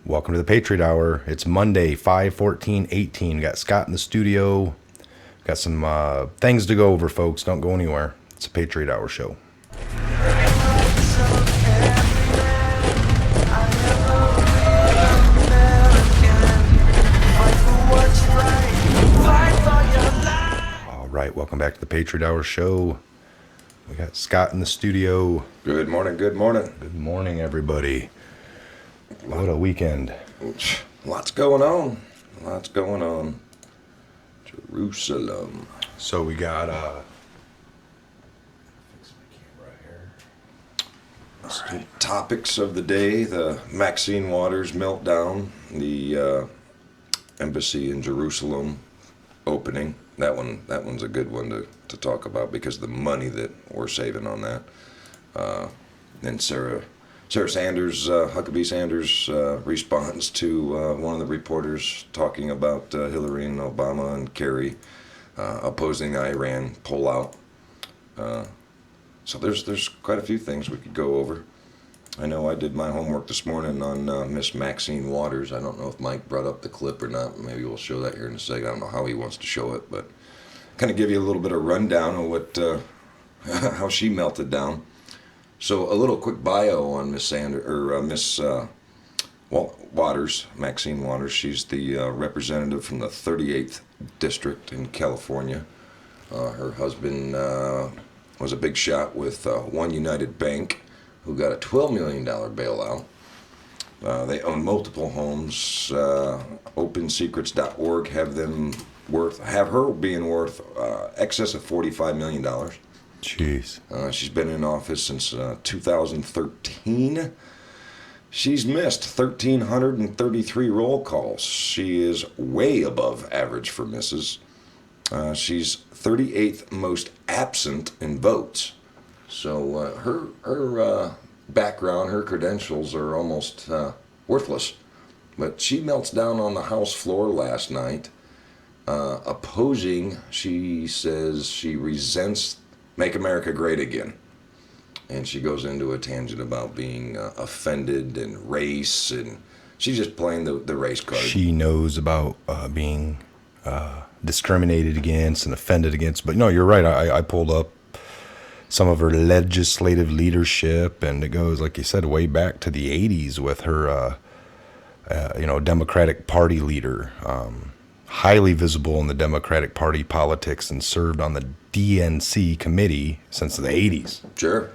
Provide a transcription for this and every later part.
Welcome to the Patriot Hour. It's Monday, 5/14/18. Got Scott in the studio. Got some things to go over, folks. Don't go anywhere. It's a Patriot Hour show. All right, welcome back to the Patriot Hour show. We got Scott in the studio. Good morning, good morning. Good morning, everybody. What a weekend. Lots going on. Jerusalem. So we got fix my camera here. Topics of the day: the Maxine Waters meltdown, the embassy in Jerusalem opening. That one's a good one to talk about because of the money that we're saving on that. Then Sarah Sanders, Huckabee Sanders, responds to one of the reporters talking about Hillary and Obama and Kerry opposing the Iran pullout. So there's quite a few things we could go over. I know I did my homework this morning on Miss Maxine Waters. I don't know if Mike brought up the clip or not. Maybe we'll show that here in a second. I don't know how he wants to show it, but kind of give you a little bit of rundown of what how she melted down. So a little quick bio on Miss Waters, Maxine Waters. She's the representative from the 38th district in California. Her husband was a big shot with One United Bank, who got a $12 million bailout. They own multiple homes. OpenSecrets.org have her being worth excess of $45 million. Jeez. She's been in office since 2013. She's missed 1,333 roll calls. She is way above average for misses. She's 38th most absent in votes. So her background, her credentials are almost worthless. But she melts down on the House floor last night, opposing, she says she resents Make America Great Again. And she goes into a tangent about being offended and race, and she's just playing the race card. She knows about being discriminated against and offended against. But no, you're right. I pulled up some of her legislative leadership, and it goes, like you said, way back to the 80s with her, Democratic Party leader. Highly visible in the Democratic Party politics and served on the DNC committee since the 80s. Sure.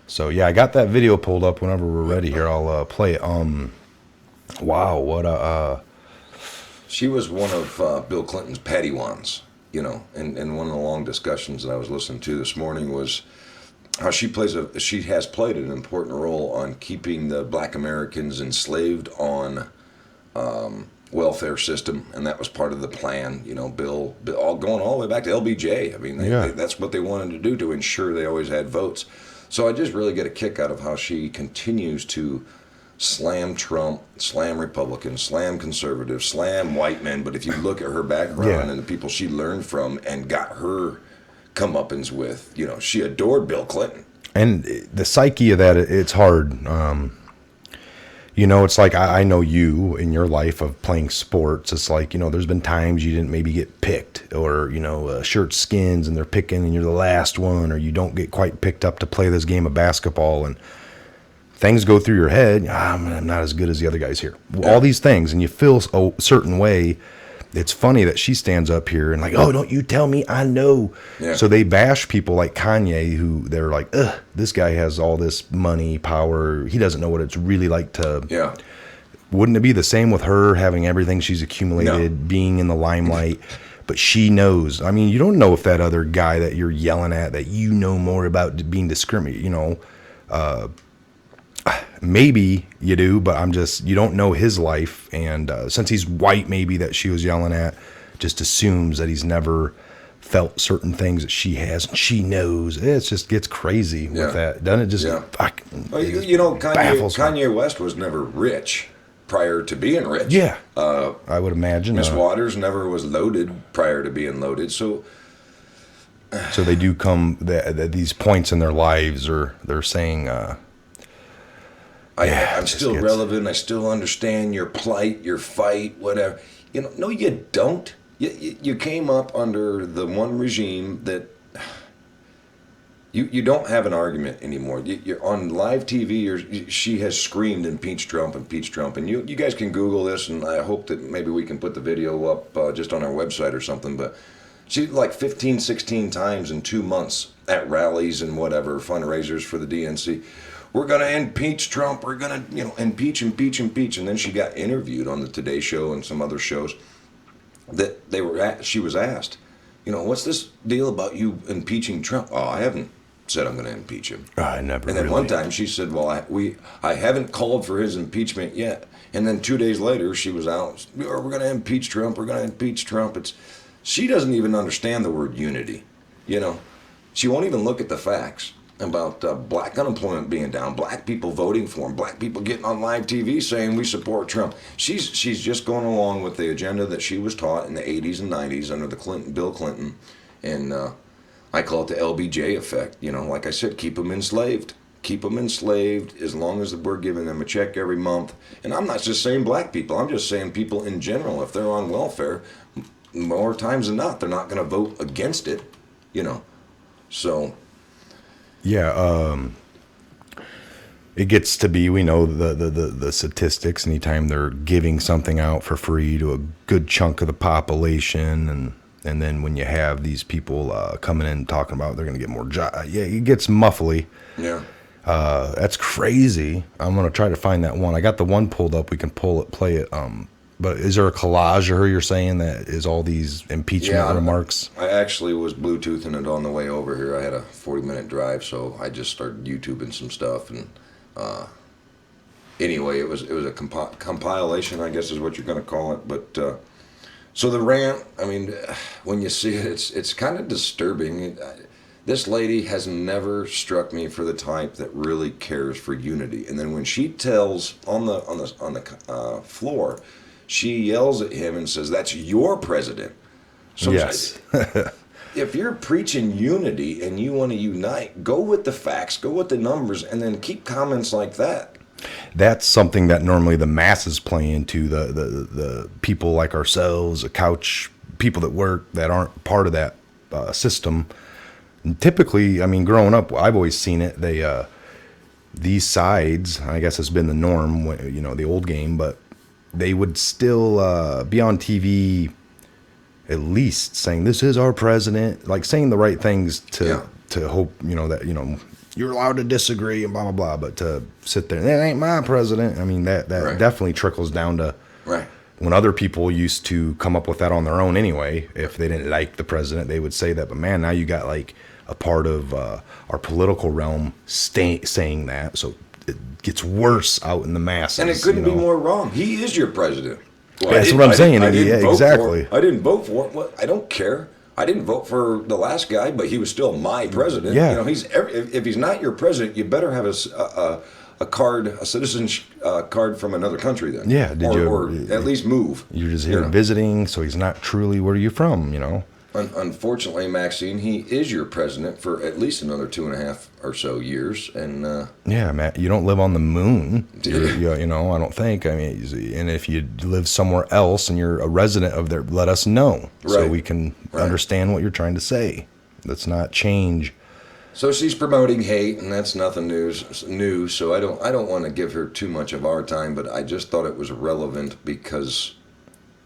So, yeah, I got that video pulled up. Whenever we're ready here, I'll play it. Wow, what a... She was one of Bill Clinton's Padawans, and one of the long discussions that I was listening to this morning was how she has played an important role on keeping the black Americans enslaved on welfare system, and that was part of the plan. Bill all going all the way back to LBJ. I mean, that's what they wanted to do to ensure they always had votes. So I just really get a kick out of how she continues to slam Trump, slam Republicans, slam conservatives, slam white men. But if you look at her background and the people she learned from and got her comeuppance with, she adored Bill Clinton. And the psyche of that, it's hard. It's like I know you in your life of playing sports. It's like, there's been times you didn't maybe get picked, or, a shirt skins and they're picking and you're the last one, or you don't get quite picked up to play this game of basketball, and things go through your head. I'm not as good as the other guys here. All these things, and you feel a certain way. It's funny that she stands up here and like, oh, don't you tell me, I know. Yeah. So they bash people like Kanye, who they're like, ugh, this guy has all this money, power. He doesn't know what it's really like to. Yeah. Wouldn't it be the same with her having everything she's accumulated, being in the limelight? But she knows. I mean, you don't know if that other guy that you're yelling at, that you know more about being discriminated, maybe you do, but you don't know his life. And since he's white, maybe that she was yelling at just assumes that he's never felt certain things that she has. And she knows. It just gets crazy with that. Doesn't it just Kanye West was never rich prior to being rich. Yeah, I would imagine. Miss Waters never was loaded prior to being loaded. So they do come, these points in their lives, or they're saying... I'm still relevant. I still understand your plight, your fight, whatever. No, you don't. You came up under the one regime that you don't have an argument anymore. You're on live TV. She has screamed impeach Trump, and you guys can Google this, and I hope that maybe we can put the video up just on our website or something. But she like 15, 16 times in 2 months at rallies and whatever fundraisers for the DNC. We're gonna impeach Trump. We're gonna impeach, and then she got interviewed on the Today Show and some other shows that she was asked, what's this deal about you impeaching Trump? Oh, I haven't said I'm going to impeach him. I never. And then one time she said, well, I haven't called for his impeachment yet. And then 2 days later she was out. We're going to impeach Trump. We're going to impeach Trump. She doesn't even understand the word unity. She won't even look at the facts about black unemployment being down, black people voting for him, black people getting on live TV saying we support Trump. She's just going along with the agenda that she was taught in the 80s and 90s under the Bill Clinton, and I call it the LBJ effect. Like I said, keep them enslaved. Keep them enslaved as long as we're giving them a check every month. And I'm not just saying black people. I'm just saying people in general. If they're on welfare, more times than not, they're not going to vote against it. So. Yeah, it gets to be, we know the statistics, anytime they're giving something out for free to a good chunk of the population, and then when you have these people coming in talking about they're going to get more jobs, yeah, it gets muffly. Yeah. That's crazy. I'm going to try to find that one. I got the one pulled up. We can play it. But is there a collage of her, you're saying, that is all these impeachment remarks? I actually was Bluetoothing it on the way over here. I had a 40-minute drive, so I just started YouTubing some stuff. And anyway, it was a compilation, I guess is what you're going to call it. But so the rant, I mean, when you see it, it's kind of disturbing. This lady has never struck me for the type that really cares for unity. And then when she tells on the floor, she yells at him and says, "That's your president." So yes. If you're preaching unity and you want to unite, go with the facts, go with the numbers, and then keep comments like that. That's something that normally the masses play into, the people like ourselves, the couch people that work that aren't part of that system. And typically, I mean, growing up, I've always seen it. These sides, I guess it's been the norm, the old game, but they would still be on TV at least saying, this is our president, like saying the right things to hope, that, you're allowed to disagree and blah, blah, blah. But to sit there, that ain't my president. I mean, that right. Definitely trickles down to right. When other people used to come up with that on their own anyway. If they didn't like the president, they would say that. But man, now you got like a part of our political realm saying that. So it gets worse out in the masses. And it couldn't be more wrong. He is your president. Well, that's what I'm saying. Exactly. I didn't vote for him. Well, I don't care. I didn't vote for the last guy, but he was still my president. Yeah. If he's not your president, you better have a card, a citizen's card from another country then. Yeah. Or at least move. You're just here visiting, so he's not truly, where are you from, Unfortunately, Maxine, he is your president for at least another 2.5 or so years, and yeah, Matt, you don't live on the moon. I don't think. I mean, and if you live somewhere else and you're a resident of there, let us know so we can understand what you're trying to say. Let's not change. So she's promoting hate, and that's nothing new. So I don't want to give her too much of our time, but I just thought it was relevant because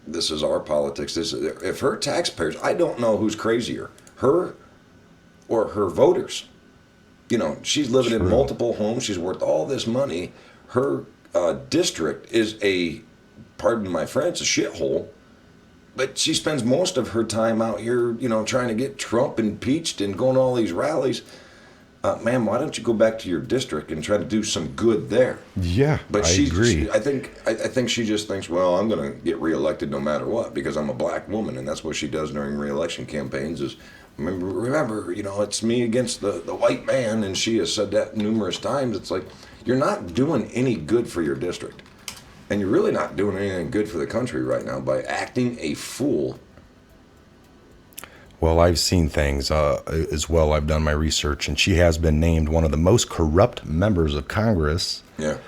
this is our politics. If her taxpayers, I don't know who's crazier, her or her voters. She's living in multiple homes. She's worth all this money. Her district is pardon my French, a shithole. But she spends most of her time out here, trying to get Trump impeached and going to all these rallies. Ma'am, why don't you go back to your district and try to do some good there? Yeah, but I agree. I think she just thinks, well, I'm going to get reelected no matter what because I'm a black woman, and that's what she does during reelection campaigns. Is remember, it's me against the white man, and she has said that numerous times. It's like you're not doing any good for your district, and you're really not doing anything good for the country right now by acting a fool. Well, I've seen things as well. I've done my research, and she has been named one of the most corrupt members of Congress. Yeah.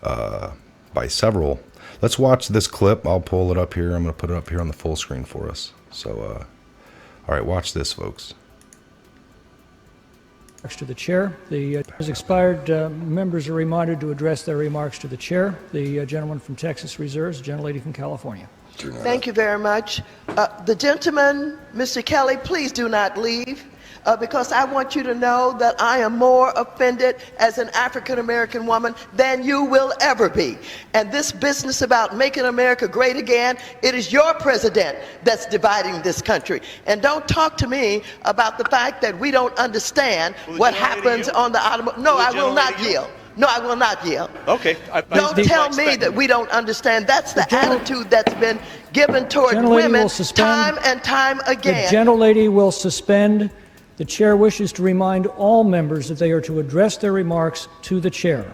by several. Let's watch this clip. I'll pull it up here. I'm going to put it up here on the full screen for us. So, all right, watch this, folks. To the chair. The has expired. Members are reminded to address their remarks to the chair. The gentleman from Texas reserves, the gentlelady from California. Thank you very much. The gentleman, Mr. Kelly, please do not leave. Because I want you to know that I am more offended as an African-American woman than you will ever be. And this business about making America great again, it is your president that's dividing this country. And don't talk to me about the fact that we don't understand what happens on the automobile. No, I will not yield. No, I will not yield. Okay. Don't tell me that we don't understand. That's the attitude that's been given toward women time and time again. The gentlelady will suspend. The chair wishes to remind all members that they are to address their remarks to the chair.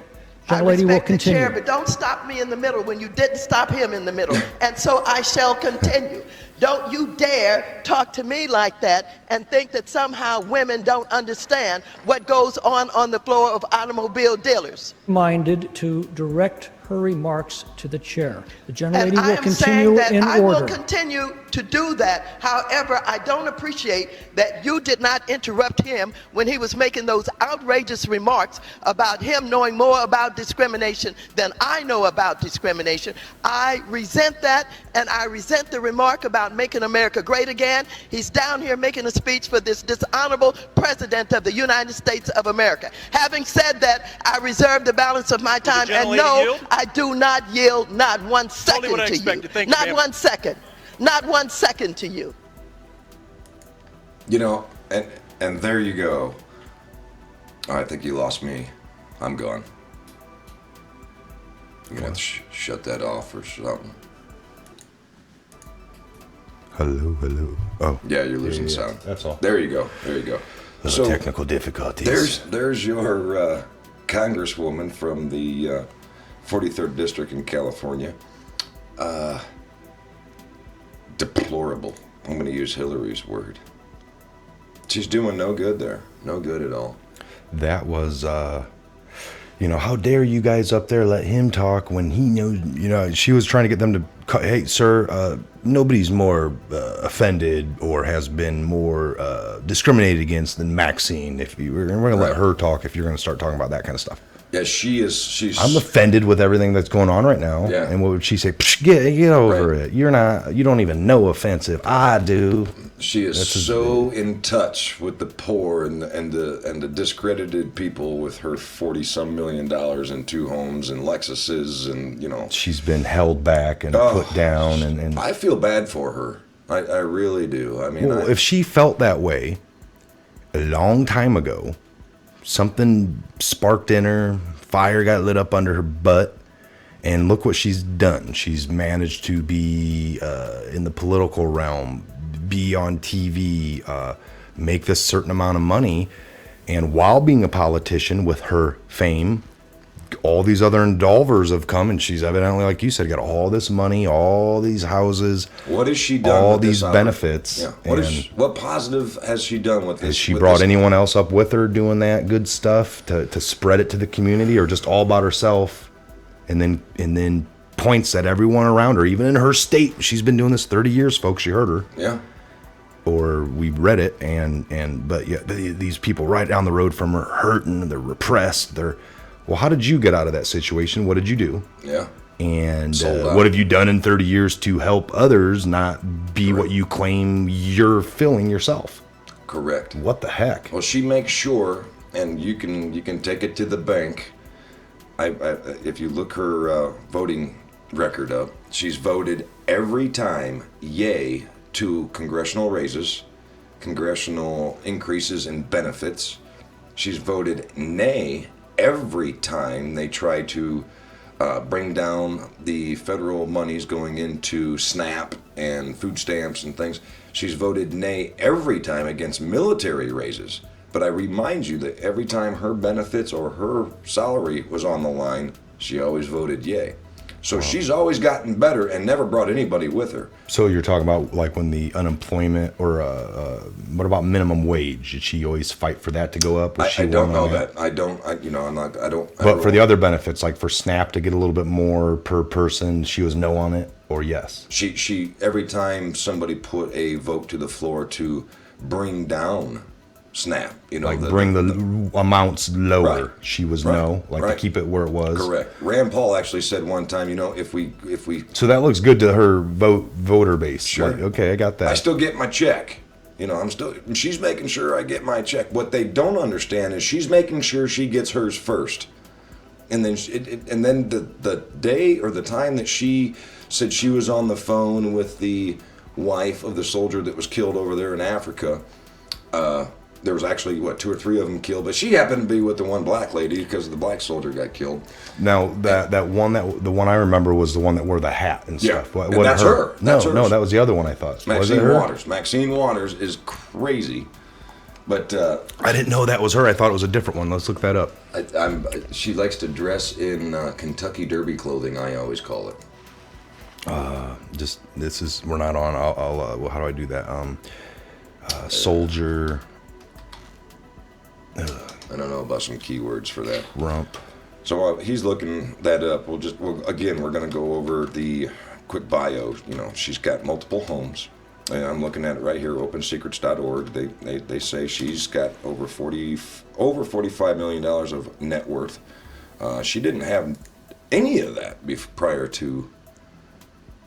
Gentlelady will continue. I respect the chair, but don't stop me in the middle when you didn't stop him in the middle. And so I shall continue. Don't you dare talk to me like that and think that somehow women don't understand what goes on the floor of automobile dealers. Minded to direct her remarks to the chair. The gentlelady will continue in order. I will continue to do that. However, I don't appreciate that you did not interrupt him when he was making those outrageous remarks about him knowing more about discrimination than I know about discrimination. I resent that, and I resent the remark about making America great again. He's down here making a speech for this dishonorable president of the United States of America. Having said that, I reserve the balance of my time, and no, I do not yield not 1 second to you. Not 1 second. Not 1 second to you. You know, and there you go. I think you lost me. I'm gone. You're gonna have to shut that off or something. Hello. Oh. Yeah, you're losing sound. That's all. There you go. There you go. Little technical difficulties. There's your congresswoman from the 43rd District in California. Deplorable. I'm going to use Hillary's word. She's doing no good there. No good at all. That was, how dare you guys up there let him talk when he knows, she was trying to get them to, hey, sir, nobody's more offended or has been more discriminated against than Maxine. We're going to let her talk if you're going to start talking about that kind of stuff. Yeah, she's. I'm offended with everything that's going on right now. Yeah. And what would she say? Get over it. You don't even know offensive. I do. She is so in touch with the poor and the discredited people with her $40-some million in 2 homes and Lexuses and She's been held back and put down and I feel bad for her. I really do. I mean, if she felt that way a long time ago, something sparked in her, fire got lit up under her butt, and look what she's done. She's managed to be in the political realm, be on TV, make this certain amount of money, and while being a politician with her fame, all these other indulgers have come, and she's evidently, like you said, got all this money, all these houses. What has she done? All with these this benefits. Yeah. What positive has she done with this? Has she brought anyone else up with her doing that good stuff to spread it to the community, or just all about herself, and then points at everyone around her, even in her state? She's been doing this 30 years, folks. You heard her. Yeah. Or we read it, but yeah, these people right down the road from her hurting, they're repressed, well, how did you get out of that situation? What did you do? Yeah. And what have you done in 30 years to help others not be what you claim you're feeling yourself? Correct. What the heck? Well, she makes sure, and you can take it to the bank. If you look her voting record up, she's voted every time yay to congressional raises, congressional increases in benefits. She's voted nay every time they try to bring down the federal monies going into SNAP and food stamps and things. She's voted nay every time against military raises. But I remind you that every time her benefits or her salary was on the line, she always voted yay. So she's always gotten better and never brought anybody with her. So you're talking about like when the unemployment or what about minimum wage? Did she always fight for that to go up? I don't know that. I'm not. I don't. But for the other benefits, like for SNAP to get a little bit more per person, she was no on it or yes? She every time somebody put a vote to the floor to bring down SNAP, like bring the amounts lower. Right. She was Right. no, like Right. to keep it where it was. Correct. Rand Paul actually said one time, if we So that looks good to her voter base. Sure. Like, okay, I got that. I still get my check. She's making sure I get my check. What they don't understand is she's making sure she gets hers first. And then the day or the time that she said she was on the phone with the wife of the soldier that was killed over there in Africa, there was actually, 2 or 3 of them killed, but she happened to be with the one black lady because the black soldier got killed. Now the one I remember was the one that wore the hat and Yeah, stuff. and that's her. That's No, hers. that was the other one I thought. Was it Maxine her? Waters. Maxine Waters is crazy, but I didn't know that was her. I thought it was a different one. Let's look that up. she likes to dress in Kentucky Derby clothing. I always call it. We're not on. I'll how do I do that? Soldier. I don't know about some keywords for that. Rump. So he's looking that up. We're going to go over the quick bio. She's got multiple homes. And I'm looking at it right here, opensecrets.org. They say she's got over $45 million of net worth. She didn't have any of that prior to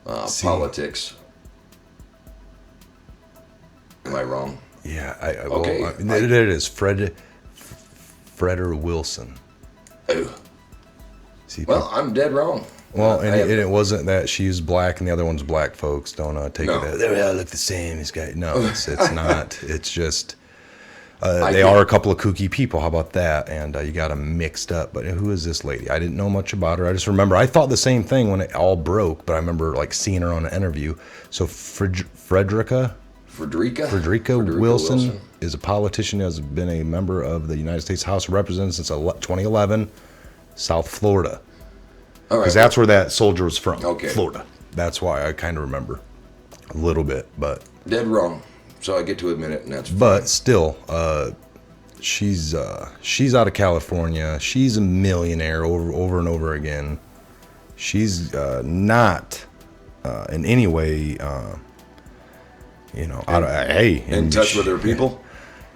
politics. Am I wrong? Yeah. Okay. There it is. Freder Wilson. Oh. See, Well, I'm dead wrong. well, and it wasn't that she's black and the other one's black, folks. Don't take No. it. They all look the same. This guy. No, it's not. It's just they get are it. a couple of kooky people. How about that? And you got them mixed up. But who is this lady? I didn't know much about her. I just remember I thought the same thing when it all broke. But I remember like seeing her on an interview. So Frederica Wilson is a politician who has been a member of the United States House of Representatives since 2011, South Florida. All right. Because that's where that soldier was from, Okay. Florida. That's why I kind of remember a little bit, but Dead wrong. So I get to admit it, and that's fine. but still, she's out of California. She's a millionaire over and over again. She's not in any way, in touch with her people.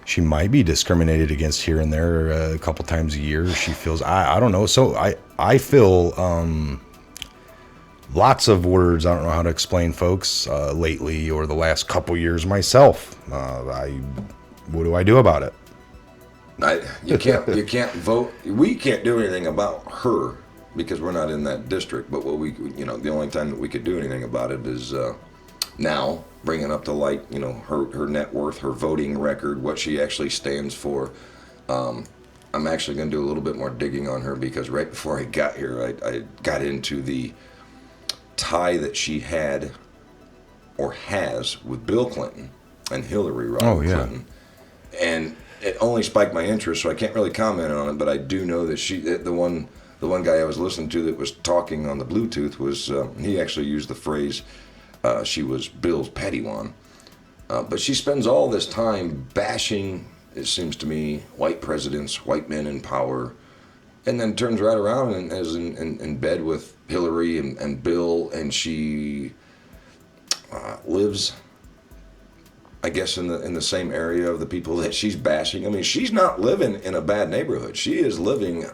She might be discriminated against here and there a couple times a year. She feels I don't know. So I feel lots of words I don't know how to explain, folks. Lately or the last couple years myself. What do I do about it? You can't vote. We can't do anything about her because we're not in that district. But the only time that we could do anything about it is now bringing up to light, her net worth, her voting record, what she actually stands for. I'm actually going to do a little bit more digging on her because right before I got here, I got into the tie that she had or has with Bill Clinton and Hillary Clinton. And it only spiked my interest, so I can't really comment on it, but I do know that the one guy I was listening to that was talking on the Bluetooth was, he actually used the phrase, she was Bill's Padawan. But she spends all this time bashing, it seems to me, white presidents, white men in power, and then turns right around and is in bed with Hillary and Bill, and she lives, I guess, in the same area of the people that she's bashing. I mean, she's not living in a bad neighborhood. She is living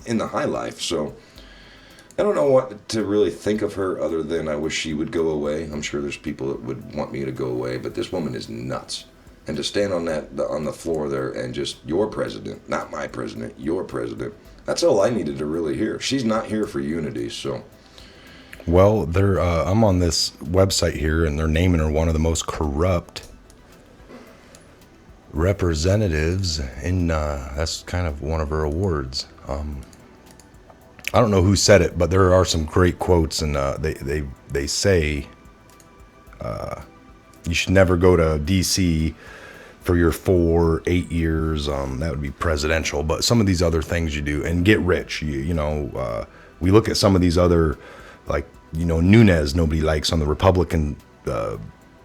in the high life. So I don't know what to really think of her other than I wish she would go away. I'm sure there's people that would want me to go away, but this woman is nuts. And to stand on the floor there and just, your president, not my president, your president, that's all I needed to really hear. She's not here for unity, so. Well, I'm on this website here, and they're naming her one of the most corrupt representatives in that's kind of one of her awards. I don't know who said it, but there are some great quotes, and they say you should never go to DC for your 8 years. That would be presidential, but some of these other things you do and get rich. We look at some of these other like, Nunes, nobody likes on the Republican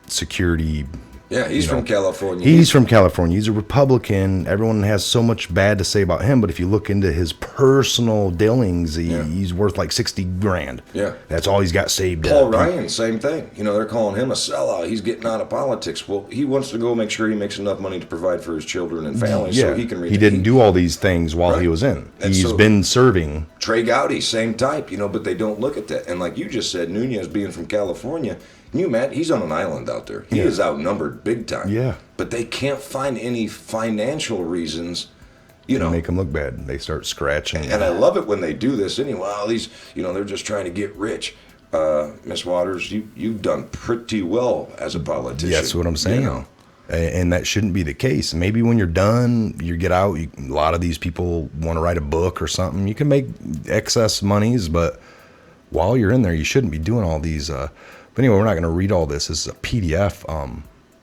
security. Yeah, he's from California. He's from California. He's a Republican. Everyone has so much bad to say about him, but if you look into his personal dealings, he's worth like $60,000. Yeah. That's all he's got saved Paul up. Ryan, same thing. They're calling him a sellout. He's getting out of politics. Well, he wants to go make sure he makes enough money to provide for his children and family so he can He didn't do all these things while he was in. And He's so, been serving. Trey Gowdy, same type, but they don't look at that. And like you just said, Nunez being from California, he's on an island out there. He is outnumbered big time. Yeah. But they can't find any financial reasons, To make them look bad. They start scratching. And I love it when they do this anyway. Well, these, they're just trying to get rich. Miss Waters, you've done pretty well as a politician. That's what I'm saying. And that shouldn't be the case. Maybe when you're done, you get out. A lot of these people want to write a book or something. You can make excess monies, but while you're in there, you shouldn't be doing all these. But anyway, we're not going to read all this. This is a PDF.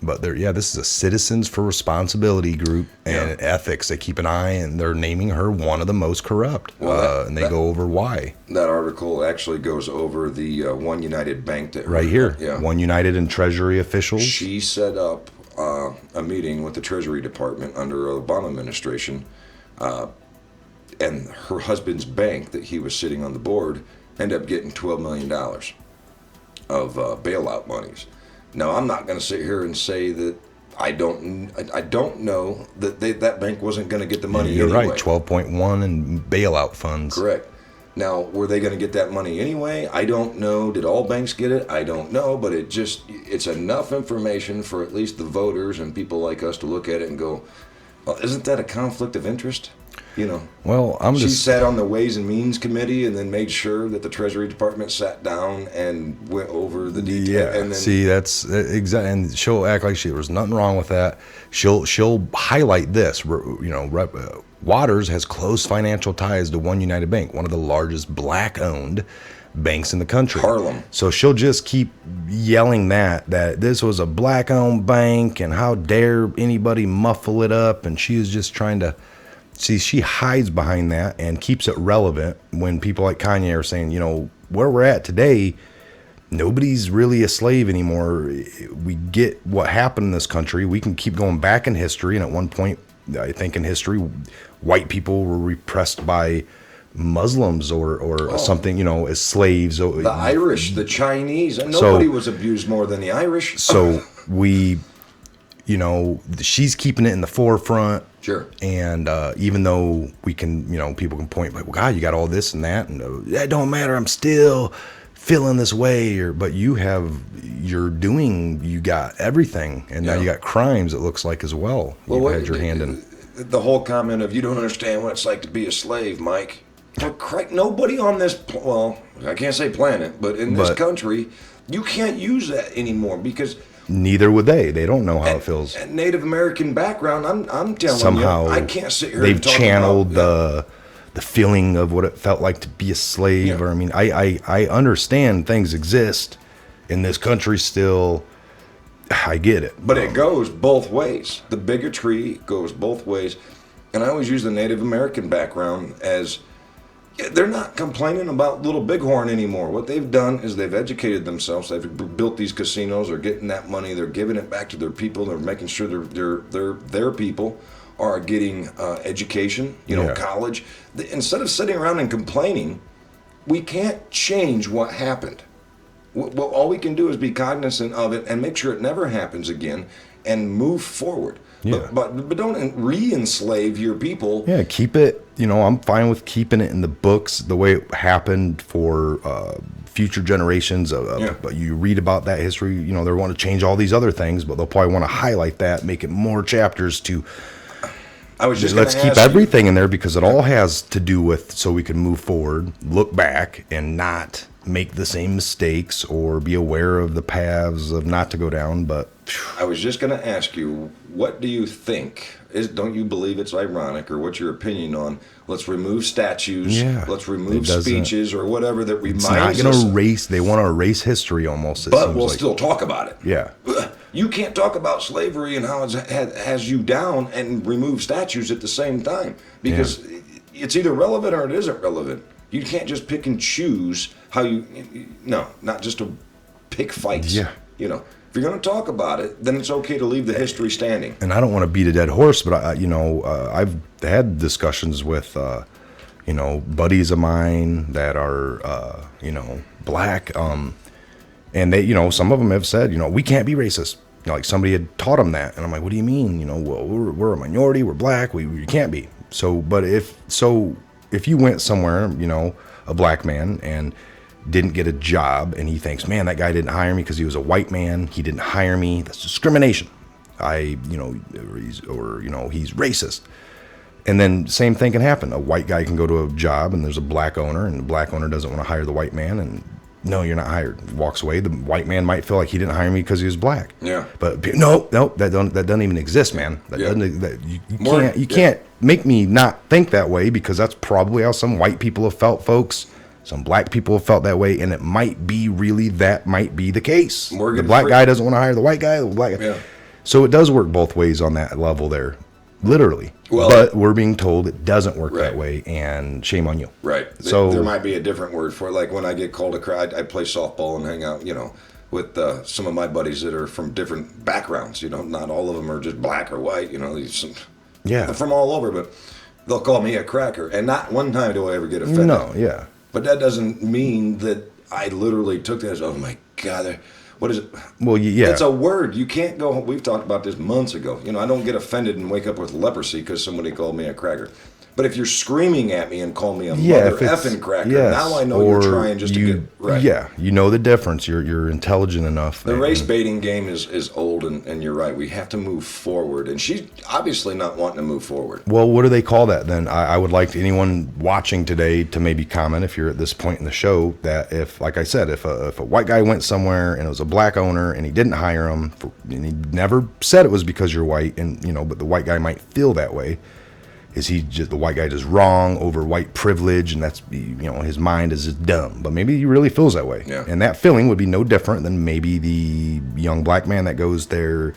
But this is a Citizens for Responsibility group and ethics. They keep an eye, and they're naming her one of the most corrupt. And they go over why. That article actually goes over the One United Bank. Right here. Yeah. One United and Treasury officials. She set up a meeting with the Treasury Department under the Obama administration, and her husband's bank that he was sitting on the board ended up getting $12 million of bailout monies. Now, I'm not going to sit here and say that I don't know that that bank wasn't going to get the money You're anyway. right, 12.1 in bailout funds. Correct. Now, were they going to get that money anyway? I don't know. Did all banks get it? I don't know, but it's enough information for at least the voters and people like us to look at it and go, well, isn't that a conflict of interest? Well, she sat on the Ways and Means Committee and then made sure that the Treasury Department sat down and went over the details. Yeah, and then, see, that's exactly, and she'll act like there was nothing wrong with that. She'll highlight this. Waters has close financial ties to One United Bank, one of the largest black-owned banks in the country. Harlem. So she'll just keep yelling that this was a black-owned bank, and how dare anybody muffle it up, and she is just trying to. See, she hides behind that and keeps it relevant when people like Kanye are saying, where we're at today, nobody's really a slave anymore. We get what happened in this country. We can keep going back in history. And at one point, I think in history, white people were repressed by Muslims or something, as slaves. The Irish, the Chinese, and nobody was abused more than the Irish. So she's keeping it in the forefront. Sure. And even though we can, people can point, like, well, God, you got all this and that, and that don't matter. I'm still feeling this way. But you got everything, and now you got crimes. It looks like as well. You had your hand in. The whole comment of you don't understand what it's like to be a slave, Mike. Nobody on this, I can't say planet, but in this country, you can't use that anymore because. Neither would they. They don't know how it feels. Native American background, I'm telling Somehow, you, I can't sit here. They've channeled the feeling of what it felt like to be a slave. Yeah. Or I understand things exist in this country still. I get it, but it goes both ways. The bigotry goes both ways, and I always use the Native American background as. They're not complaining about Little Bighorn anymore. What they've done is they've educated themselves. They've built these casinos. They're getting that money. They're giving it back to their people. They're making sure their people are getting education, college. Instead of sitting around and complaining, we can't change what happened. Well, all we can do is be cognizant of it and make sure it never happens again and move forward. Yeah. But don't re-enslave your people. Yeah, keep it. I'm fine with keeping it in the books the way it happened for future generations. But you read about that history. They want to change all these other things, but they'll probably want to highlight that, make it more chapters to. Let's keep everything in there because it all has to do with so we can move forward, look back, and not make the same mistakes or be aware of the paths of not to go down. But I was just going to ask you, what do you think? Don't you believe it's ironic, or what's your opinion on let's remove statues, let's remove speeches or whatever that reminds us? It's not going to erase. They want to erase history almost. But we'll still talk about it. Yeah. You can't talk about slavery and how it has you down and remove statues at the same time because it's either relevant or it isn't relevant. You can't just pick and choose how you. No, not just to pick fights. Yeah. You know, if you're going to talk about it, then it's okay to leave the history standing. And I don't want to beat a dead horse, but I've had discussions with buddies of mine that are black, and they some of them have said we can't be racist. Like somebody had taught them that, and I'm like, what do you mean? Well, we're a minority, we're black, we can't be. So, but if you went somewhere, a black man and didn't get a job, and he thinks, man, that guy didn't hire me because he was a white man, he didn't hire me, that's discrimination. He's racist. And then same thing can happen. A white guy can go to a job and there's a black owner, and the black owner doesn't want to hire the white man, and no, you're not hired. He walks away. The white man might feel like he didn't hire me because he was black. Yeah. But no, that doesn't even exist, man. You can't make me not think that way, because that's probably how some white people have felt, folks. Some black people have felt that way, and it might be the case. The black guy doesn't want to hire the white guy. The black guy. Yeah. So it does work both ways on that level there, literally. Well, but we're being told it doesn't work that way, and shame on you. Right. So there might be a different word for it. Like when I get called a crack, I play softball and hang out, with some of my buddies that are from different backgrounds. Not all of them are just black or white. They're from all over, but they'll call me a cracker, and not one time do I ever get offended. No, yeah. But that doesn't mean that I literally took that as, oh my God, what is it? Well, yeah. It's a word. You can't go, we've talked about this months ago. I don't get offended and wake up with leprosy because somebody called me a cracker. But if you're screaming at me and call me a mother effing cracker, now I know you're trying just to get right. Yeah, you know the difference. You're intelligent enough. The race baiting game is old, and you're right. We have to move forward. And she's obviously not wanting to move forward. Well, what do they call that then? I would like anyone watching today to maybe comment, if you're at this point in the show, that if, like I said, if a white guy went somewhere and it was a black owner and he didn't hire him, and he never said it was because you're white, and but the white guy might feel that way. Is he just the white guy just wrong over white privilege, and that's his mind is just dumb? But maybe he really feels that way, and that feeling would be no different than maybe the young black man that goes there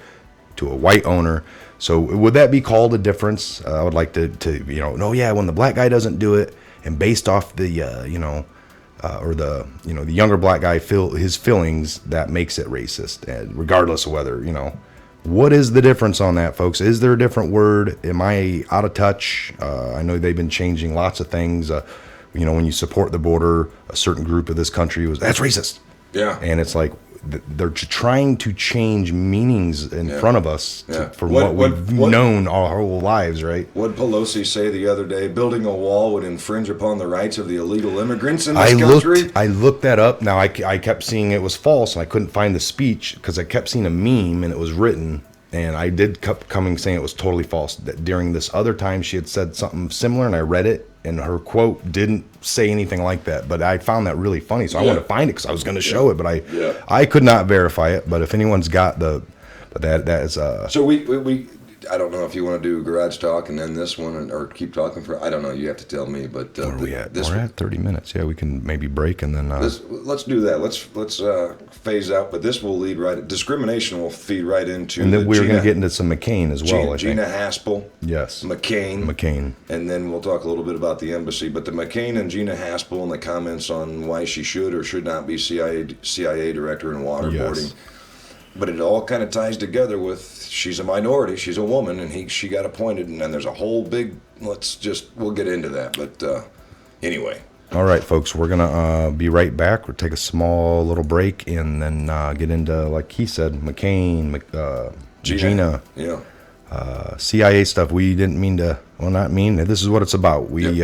to a white owner. So would that be called a difference? I would like to when the black guy doesn't do it, and based off the or the the younger black guy his feelings, that makes it racist, regardless of whether What is the difference on that, folks? Is there a different word? Am I out of touch? I know they've been changing lots of things. When you support the border, a certain group of this country that's racist. Yeah. And it's like they're trying to change meanings in front of us for what we've known our whole lives, right? What did Pelosi say the other day? Building a wall would infringe upon the rights of the illegal immigrants in this country? I looked that up. Now, I kept seeing it was false, and I couldn't find the speech because I kept seeing a meme, and it was written, and I did kept coming saying it was totally false. That during this other time, she had said something similar, and I read it, and her quote didn't say anything like that. But I found that really funny, so I wanted to find it because I was going to show it, but I could not verify it. But if anyone's got that is So we I don't know if you want to do garage talk and then this one, or keep talking for. I don't know. You have to tell me. But where are we at? We're at 30 minutes. Yeah, we can maybe break and then. Let's do that. Let's phase out. But this will lead right. Discrimination will feed right into. And then we're going to get into some McCain as well. Gina Haspel. Yes. McCain. And then we'll talk a little bit about the embassy. But the McCain and Gina Haspel and the comments on why she should or should not be CIA director and waterboarding. Yes. But it all kind of ties together with she's a minority, she's a woman, and she got appointed, and then there's a whole big. We'll get into that. But anyway. All right, folks, we're gonna be right back. We'll take a small little break and then get into, like he said, McCain, Gina, CIA stuff. We didn't mean to. Well, not mean. This is what it's about. We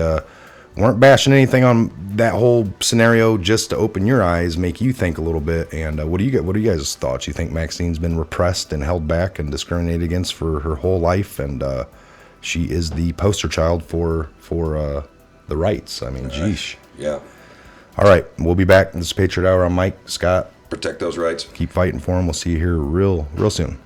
weren't bashing anything on that whole scenario, just to open your eyes, make you think a little bit. And what do you guys' thoughts? You think Maxine's been repressed and held back and discriminated against for her whole life, and she is the poster child for the rights? I mean, geesh. Yeah. All right, we'll be back. This is Patriot Hour. I'm Mike. Scott. Protect those rights. Keep fighting for them. We'll see you here real soon.